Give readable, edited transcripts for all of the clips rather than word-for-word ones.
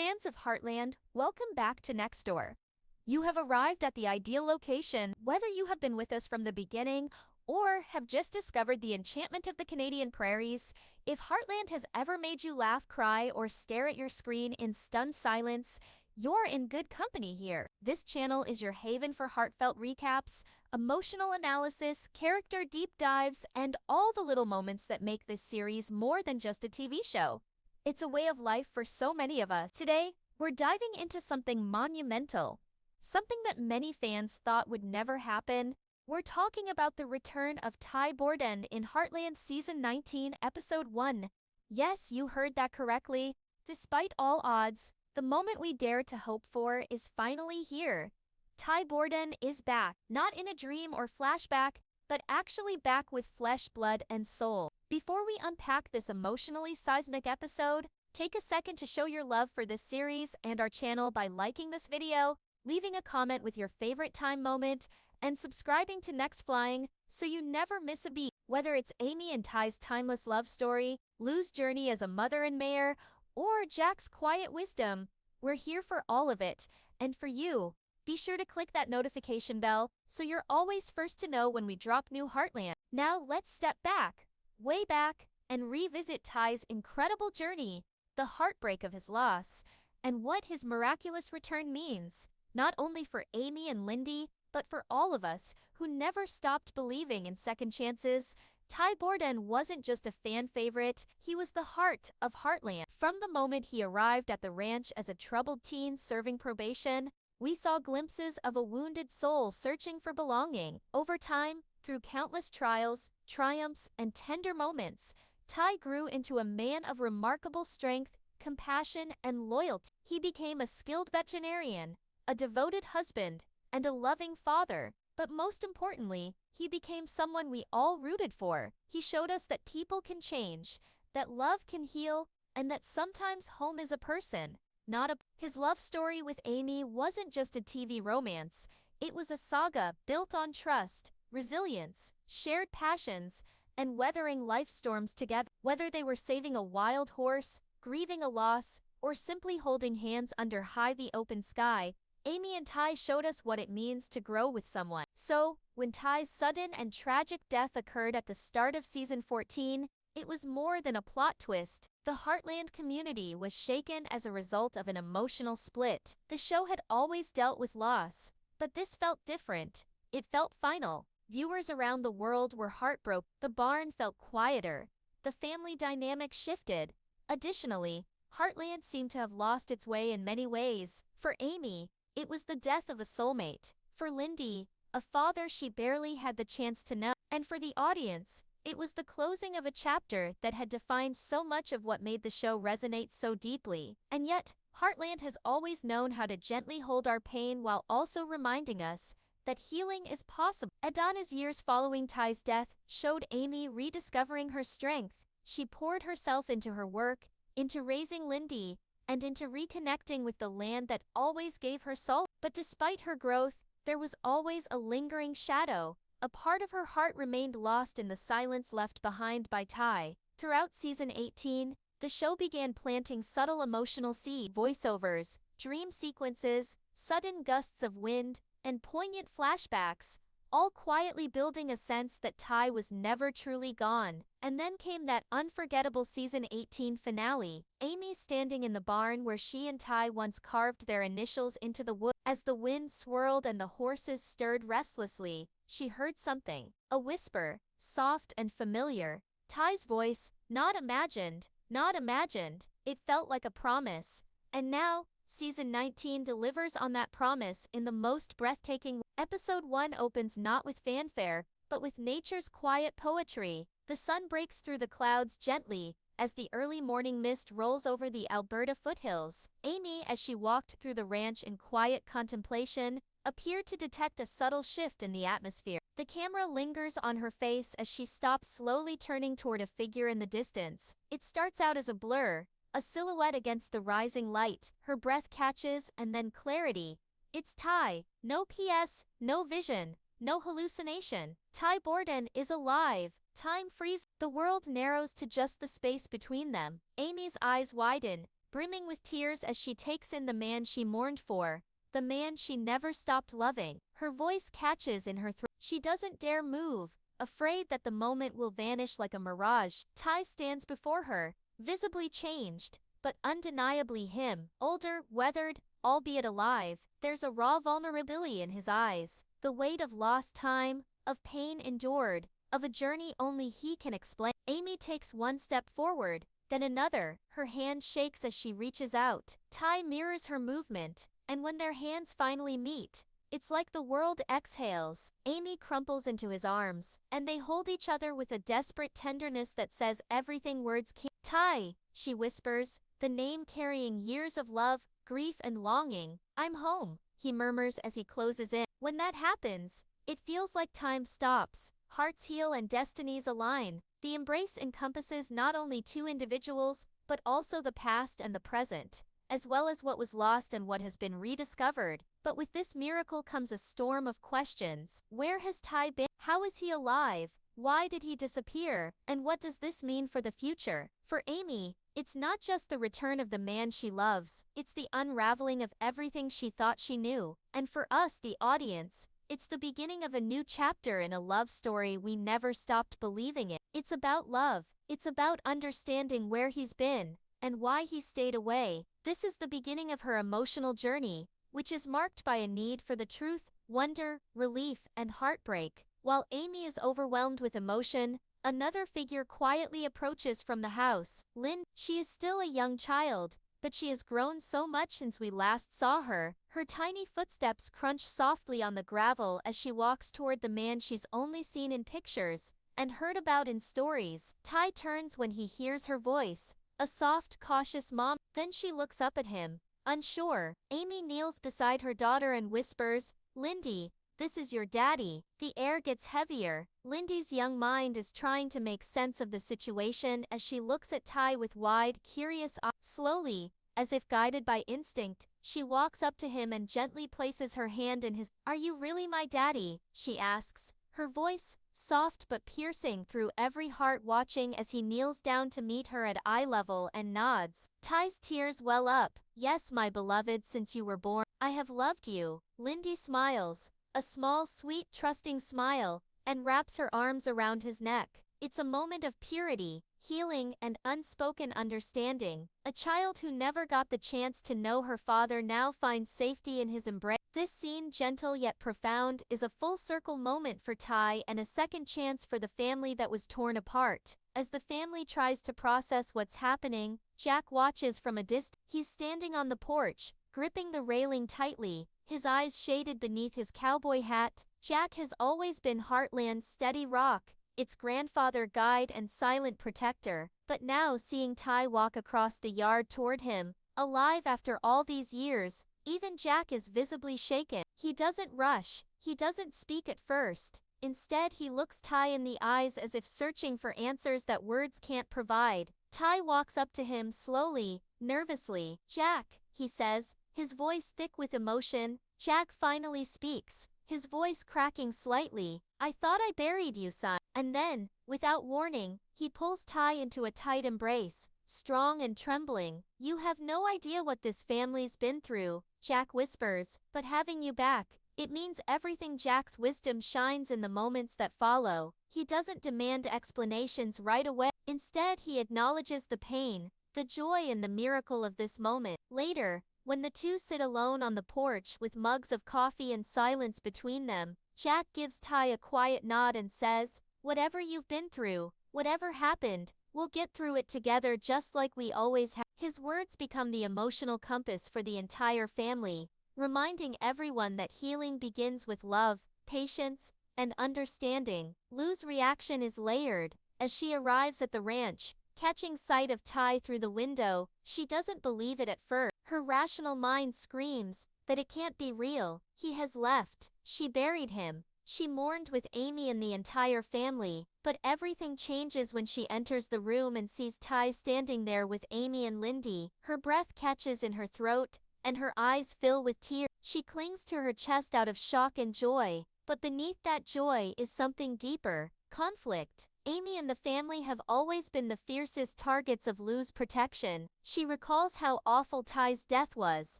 Fans of Heartland, welcome back to Next Door. You have arrived at the ideal location, whether you have been with us from the beginning or have just discovered the enchantment of the Canadian prairies. If Heartland has ever made you laugh, cry, or stare at your screen in stunned silence, you're in good company here. This channel is your haven for heartfelt recaps, emotional analysis, character deep dives, and all the little moments that make this series more than just a TV show. It's a way of life for so many of us. Today, we're diving into something monumental, something that many fans thought would never happen. We're talking about the return of Tai Bordon in Heartland Season 19, Episode 1. Yes, you heard that correctly. Despite all odds, the moment we dare to hope for is finally here. Tai Bordon is back, not in a dream or flashback, but actually back with flesh, blood, and soul. Before we unpack this emotionally seismic episode, take a second to show your love for this series and our channel by liking this video, leaving a comment with your favorite time moment, and subscribing to Next Flying so you never miss a beat. Whether it's Amy and Tai's timeless love story, Lou's journey as a mother and mayor, or Jack's quiet wisdom, we're here for all of it. And for you, be sure to click that notification bell so you're always first to know when we drop new Heartland. Now let's step back, way back, and revisit Tai's incredible journey, the heartbreak of his loss, and what his miraculous return means, not only for Amy and Lindy, but for all of us who never stopped believing in second chances. Tai Bordon wasn't just a fan favorite, he was the heart of Heartland. From the moment he arrived at the ranch as a troubled teen serving probation, we saw glimpses of a wounded soul searching for belonging. Over time, through countless trials, triumphs, and tender moments, Tai grew into a man of remarkable strength, compassion, and loyalty. He became a skilled veterinarian, a devoted husband, and a loving father. But most importantly, he became someone we all rooted for. He showed us that people can change, that love can heal, and that sometimes home is a person, not a... His love story with Amy wasn't just a TV romance. It was a saga built on trust, resilience, shared passions, and weathering life storms together. Whether they were saving a wild horse, grieving a loss, or simply holding hands under the open sky, Amy and Tai showed us what it means to grow with someone. So, when Tai's sudden and tragic death occurred at the start of Season 14, it was more than a plot twist. The Heartland community was shaken as a result of an emotional split. The show had always dealt with loss, but this felt different. It felt final. Viewers around the world were heartbroken. The barn felt quieter. The family dynamic shifted. Additionally, Heartland seemed to have lost its way in many ways. For Amy, it was the death of a soulmate. For Lindy, a father she barely had the chance to know. And for the audience, it was the closing of a chapter that had defined so much of what made the show resonate so deeply. And yet, Heartland has always known how to gently hold our pain while also reminding us that healing is possible. Adana's years following Tai's death showed Amy rediscovering her strength. She poured herself into her work, into raising Lindy, and into reconnecting with the land that always gave her soul. But despite her growth, there was always a lingering shadow. A part of her heart remained lost in the silence left behind by Tai. Throughout Season 18, the show began planting subtle emotional seeds, voiceovers, dream sequences, sudden gusts of wind, and poignant flashbacks, all quietly building a sense that Tai was never truly gone. And then came that unforgettable Season 18 finale, Amy standing in the barn where she and Tai once carved their initials into the wood. As the wind swirled and the horses stirred restlessly, she heard something, a whisper, soft and familiar. Tai's voice, not imagined, not imagined. It felt like a promise. And now, Season 19 delivers on that promise in the most breathtaking way. Episode 1 opens not with fanfare, but with nature's quiet poetry. The sun breaks through the clouds gently as the early morning mist rolls over the Alberta foothills. Amy, as she walked through the ranch in quiet contemplation, appeared to detect a subtle shift in the atmosphere. The camera lingers on her face as she stops, slowly turning toward a figure in the distance. It starts out as a blur, a silhouette against the rising light. Her breath catches, and then clarity. It's Tai. No PS, no vision, no hallucination. Tai Bordon is alive. Time freezes. The world narrows to just the space between them. Amy's eyes widen, brimming with tears as she takes in the man she mourned for, the man she never stopped loving. Her voice catches in her throat. She doesn't dare move, afraid that the moment will vanish like a mirage. Tai stands before her, visibly changed, but undeniably him. Older, weathered, albeit alive, there's a raw vulnerability in his eyes. The weight of lost time, of pain endured, of a journey only he can explain. Amy takes one step forward, then another. Her hand shakes as she reaches out. Tai mirrors her movement, and when their hands finally meet, it's like the world exhales. Amy crumples into his arms, and they hold each other with a desperate tenderness that says everything words can't. Tai, she whispers, the name carrying years of love, grief and longing. I'm home, he murmurs as he closes in. When that happens, it feels like time stops, hearts heal and destinies align. The embrace encompasses not only two individuals, but also the past and the present, as well as what was lost and what has been rediscovered. But with this miracle comes a storm of questions. Where has Tai been? How is he alive? Why did he disappear? And what does this mean for the future? For Amy, it's not just the return of the man she loves, it's the unraveling of everything she thought she knew. And for us, the audience, it's the beginning of a new chapter in a love story we never stopped believing in. It's about love. It's about understanding where he's been and why he stayed away. This is the beginning of her emotional journey, which is marked by a need for the truth, wonder, relief, and heartbreak. While Amy is overwhelmed with emotion, another figure quietly approaches from the house. Lynn, she is still a young child, but she has grown so much since we last saw her. Her tiny footsteps crunch softly on the gravel as she walks toward the man she's only seen in pictures and heard about in stories. Tai turns when he hears her voice, a soft, cautious mom. Then she looks up at him, unsure. Amy kneels beside her daughter and whispers, Lindy, this is your daddy. The air gets heavier. Lindy's young mind is trying to make sense of the situation as she looks at Tai with wide, curious eyes. Slowly, as if guided by instinct, she walks up to him and gently places her hand in his. Are you really my daddy? She asks, her voice, soft but piercing through every heart, watching as he kneels down to meet her at eye level and nods. Tai's tears well up. Yes, my beloved, since you were born, I have loved you. Lindy smiles, a small, sweet, trusting smile, and wraps her arms around his neck. It's a moment of purity, healing, and unspoken understanding. A child who never got the chance to know her father now finds safety in his embrace. This scene, gentle yet profound, is a full-circle moment for Tai and a second chance for the family that was torn apart. As the family tries to process what's happening, Jack watches from a distance. He's standing on the porch, gripping the railing tightly, his eyes shaded beneath his cowboy hat. Jack has always been Heartland's steady rock, its grandfather, guide, and silent protector. But now, seeing Tai walk across the yard toward him, alive after all these years, even Jack is visibly shaken. He doesn't rush, he doesn't speak at first. Instead, he looks Tai in the eyes as if searching for answers that words can't provide. Tai walks up to him slowly, nervously. Jack, he says, his voice thick with emotion. Jack finally speaks, his voice cracking slightly. I thought I buried you, son. And then, without warning, he pulls Tai into a tight embrace, strong and trembling. You have no idea what this family's been through, Jack whispers, but having you back, it means everything. Jack's wisdom shines in the moments that follow. He doesn't demand explanations right away. Instead, he acknowledges the pain, the joy, and the miracle of this moment. Later, when the two sit alone on the porch with mugs of coffee and silence between them, Jack gives Tai a quiet nod and says, whatever you've been through, whatever happened, we'll get through it together just like we always have. His words become the emotional compass for the entire family, reminding everyone that healing begins with love, patience, and understanding. Lou's reaction is layered. As she arrives at the ranch, catching sight of Tai through the window, she doesn't believe it at first. Her rational mind screams that it can't be real. He has left. She buried him. She mourned with Amy and the entire family. But everything changes when she enters the room and sees Tai standing there with Amy and Lindy. Her breath catches in her throat, and her eyes fill with tears. She clings to her chest out of shock and joy. But beneath that joy is something deeper. Conflict. Amy and the family have always been the fiercest targets of Lou's protection. She recalls how awful Ty's death was,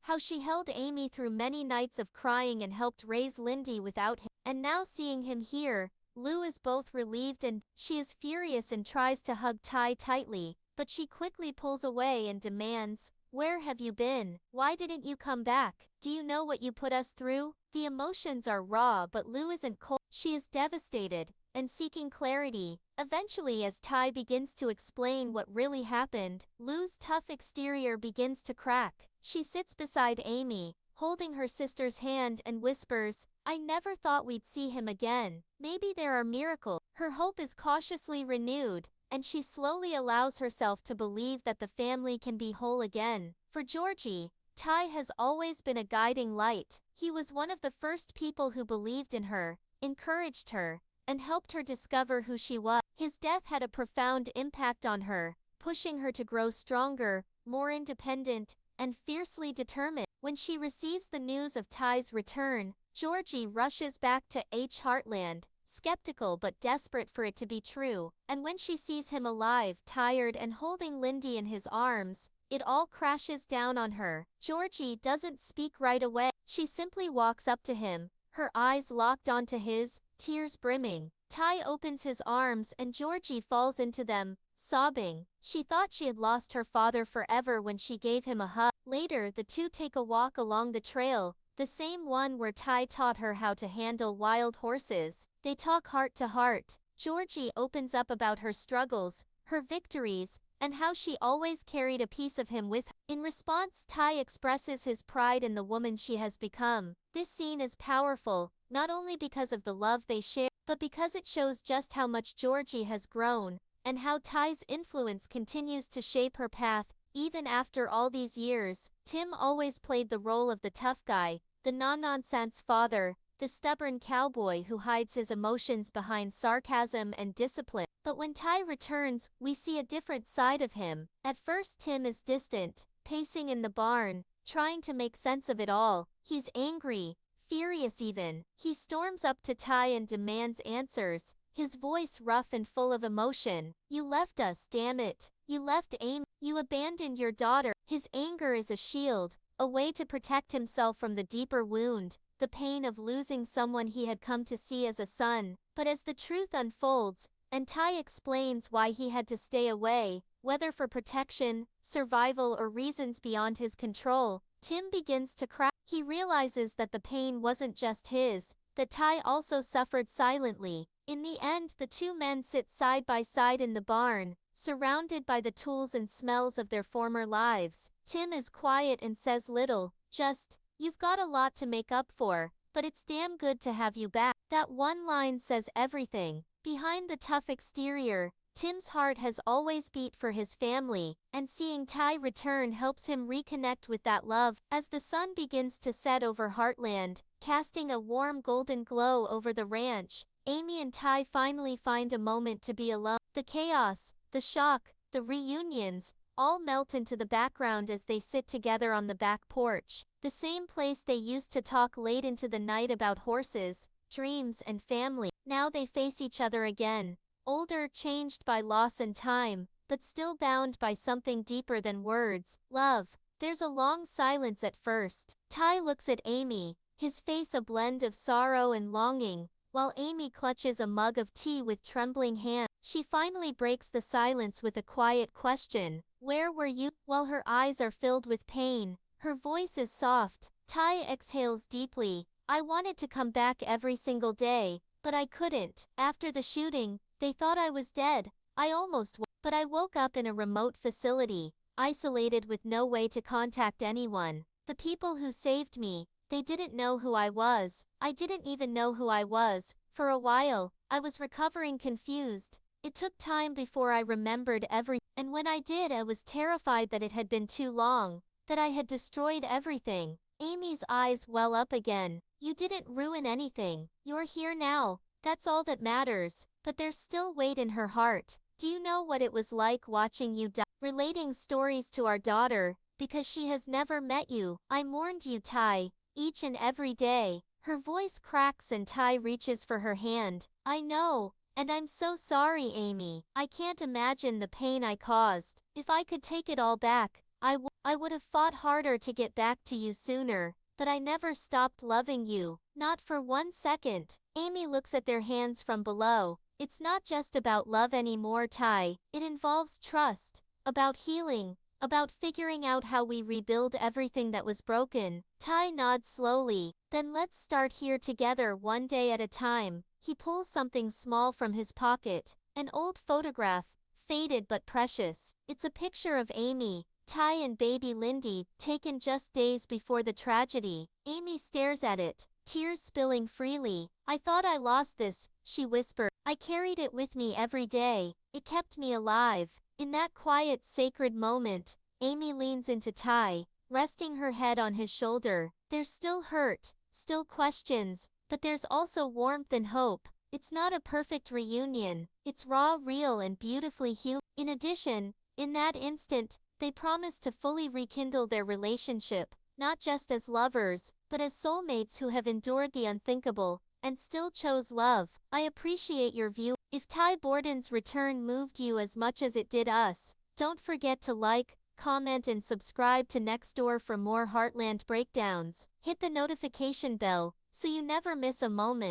how she held Amy through many nights of crying and helped raise Lindy without him. And now seeing him here, Lou is both relieved and she is furious and tries to hug Tai tightly, but she quickly pulls away and demands, "Where have you been? Why didn't you come back? Do you know what you put us through?" The emotions are raw, but Lou isn't cold. She is devastated and seeking clarity. Eventually, as Tai begins to explain what really happened, Lou's tough exterior begins to crack. She sits beside Amy, holding her sister's hand and whispers, "I never thought we'd see him again. Maybe there are miracles." Her hope is cautiously renewed, and she slowly allows herself to believe that the family can be whole again. For Georgie, Tai has always been a guiding light. He was one of the first people who believed in her, encouraged her, and helped her discover who she was. His death had a profound impact on her, pushing her to grow stronger, more independent, and fiercely determined. When she receives the news of Ty's return, Georgie rushes back to Heartland, skeptical but desperate for it to be true. And when she sees him alive, tired, and holding Lindy in his arms, it all crashes down on her. Georgie doesn't speak right away. She simply walks up to him, her eyes locked onto his, tears brimming. Tai opens his arms and Georgie falls into them, sobbing. She thought she had lost her father forever when she gave him a hug. Later, the two take a walk along the trail, the same one where Tai taught her how to handle wild horses. They talk heart to heart. Georgie opens up about her struggles, her victories, and how she always carried a piece of him with her. In response, Tai expresses his pride in the woman she has become. This scene is powerful, not only because of the love they share, but because it shows just how much Georgie has grown, and how Tai's influence continues to shape her path, even after all these years. Tim always played the role of the tough guy, the no-nonsense father, the stubborn cowboy who hides his emotions behind sarcasm and discipline. But when Tai returns, we see a different side of him. At first, Tim is distant, pacing in the barn, trying to make sense of it all. He's angry, furious even. He storms up to Tai and demands answers, his voice rough and full of emotion. "You left us, damn it. You left Amy. You abandoned your daughter." His anger is a shield, a way to protect himself from the deeper wound, the pain of losing someone he had come to see as a son. But as the truth unfolds, and Tai explains why he had to stay away, whether for protection, survival, or reasons beyond his control, Tim begins to cry. He realizes that the pain wasn't just his, that Tai also suffered silently. In the end, the two men sit side by side in the barn, surrounded by the tools and smells of their former lives. Tim is quiet and says little, just, "You've got a lot to make up for, but it's damn good to have you back." That one line says everything. Behind the tough exterior, Tim's heart has always beat for his family, and seeing Tai return helps him reconnect with that love. As the sun begins to set over Heartland, casting a warm golden glow over the ranch, Amy and Tai finally find a moment to be alone. The chaos, the shock, the reunions, all melt into the background as they sit together on the back porch, the same place they used to talk late into the night about horses, dreams, and family. Now they face each other again, older, changed by loss and time, but still bound by something deeper than words, love. There's a long silence at first. Tai looks at Amy, his face a blend of sorrow and longing, while Amy clutches a mug of tea with trembling hands. She finally breaks the silence with a quiet question, "Where were you?" While her eyes are filled with pain, her voice is soft. Tai exhales deeply. "I wanted to come back every single day, but I couldn't. After the shooting, they thought I was dead. But I woke up in a remote facility, isolated with no way to contact anyone. The people who saved me, they didn't know who I was. I didn't even know who I was. For a while, I was recovering confused. It took time before I remembered everything. And when I did, I was terrified that it had been too long, that I had destroyed everything." Amy's eyes well up again. "You didn't ruin anything. You're here now. That's all that matters." But there's still weight in her heart. "Do you know what it was like watching you die? Relating stories to our daughter, because she has never met you. I mourned you, Tai, each and every day." Her voice cracks and Tai reaches for her hand. And I'm so sorry, Amy. I can't imagine the pain I caused. If I could take it all back, I would have fought harder to get back to you sooner. But I never stopped loving you. Not for 1 second. Amy looks at their hands from below. It's not just about love anymore, Tai. It involves trust. About healing. About figuring out how we rebuild everything that was broken. Tai nods slowly. Then let's start here together, one day at a time. He pulls something small from his pocket. An old photograph. Faded but precious. It's a picture of Amy, Tai and baby Lindy, taken just days before the tragedy. Amy stares at it, tears spilling freely. I thought I lost this, she whispered. I carried it with me every day. It kept me alive. In that quiet, sacred moment, Amy leans into Tai, resting her head on his shoulder. There's still hurt, still questions, but there's also warmth and hope. It's not a perfect reunion. It's raw, real, and beautifully human. In addition, in that instant, they promise to fully rekindle their relationship, not just as lovers, but as soulmates who have endured the unthinkable and still chose love. I appreciate your view. If Tai Bordon's return moved you as much as it did us, don't forget to like, comment, and subscribe to Next Door for more Heartland breakdowns. Hit the notification bell so you never miss a moment.